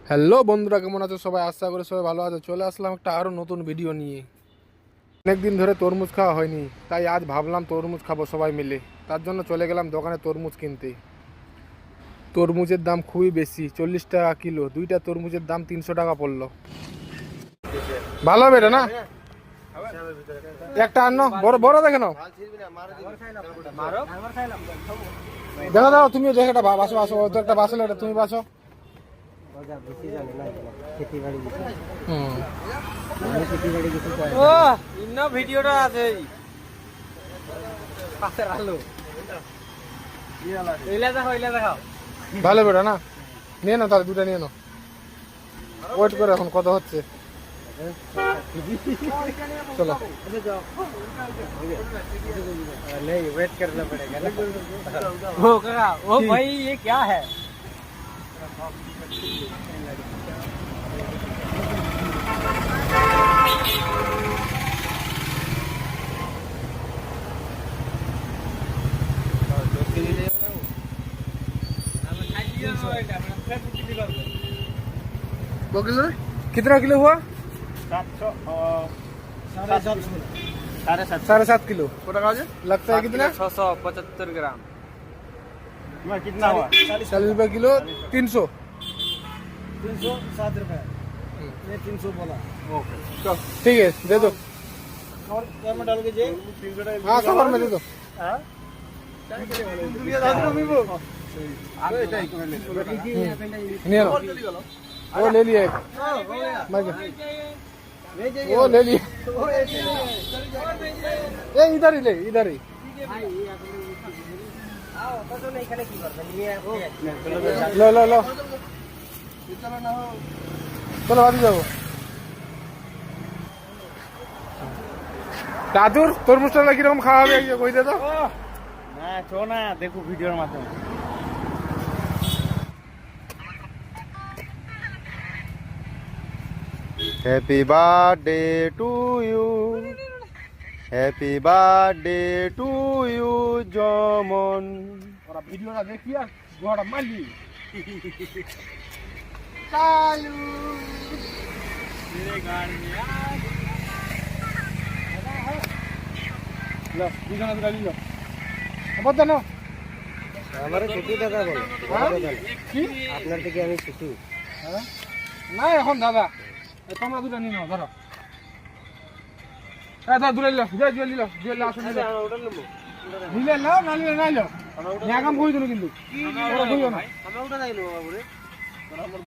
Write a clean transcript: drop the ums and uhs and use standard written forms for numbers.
Hello বন্ধুরা, কেমন আছো সবাই? আশা করি সবাই ভালো আছো। চলে আসলাম একটা আরও নতুন ভিডিও নিয়ে। অনেকদিন ধরে তরমুজ খাওয়া হয়নি, তাই আজ ভাবলাম তরমুজ খাবো সবাই মিলে। তার জন্য চলে গেলাম দোকানে তরমুজ কিনতে। তরমুজের দাম খুবই বেশি, 40 টাকা কিলো। দুইটা তরমুজের দাম 300 টাকা পড়লো। ভালো হবে এটা না? একটা আনো, বড় বড় দেখে নাও। দেখো দাও, তুমিও দেখে এটা বাসো বাসো। তো একটা বাসলে এটা তুমি বাসো। ভিডিওটা আছে ভালো বেটা না? নিয়ে নাও তাহলে, দুটা নিয়ে নাও। ওয়েট করে এখন কত হচ্ছে। चलो नहीं वेट करना पड़ेगा ना। वो भाई ये क्या है? कितना किलो हुआ? 7.5 किलो। लगता है कितना? 675 ग्राम। कितना हुआ? 40 रुपए किलो। 300 307 रुपए। 300 बोला। ठीक है, दे दो। और में डाल दीजिए। हाँ, सफर में दे दो। वो ले लिया एक। वो ले लिया। ए इधर ही ले, इधर ही। लो लो लो, চলো বাড়ি যাবো। দাদুর তরমুজটা কিরকম খাওয়া হবে কই দে তো। না চো না, দেখো ভিডিওর মাধ্যমে। Happy birthday to you. Happy birthday to you, Jomon. ওরা ভিডিওটা দেখি আর গোড়া মারলি। চালু मेरे गाड़ में आज লো, দুজনে দুটা নিলো। আবার জানো আমারে ছুটি দাদা বলে। কি আপনার থেকে আমি ছুটি। হ্যাঁ? না এখন দাদা, তোমরা দুটা নিয়ে নাও, ধরো। দাদা দূরে নিলো, জুয়েল নিলো, জুয়েল আসো নিলো। নিলে নাও, না নিলে নাই লো। কাম কই দিল কিন্তু। ওরা কইও না। আমরা ওটা যাইলো বাবুরে।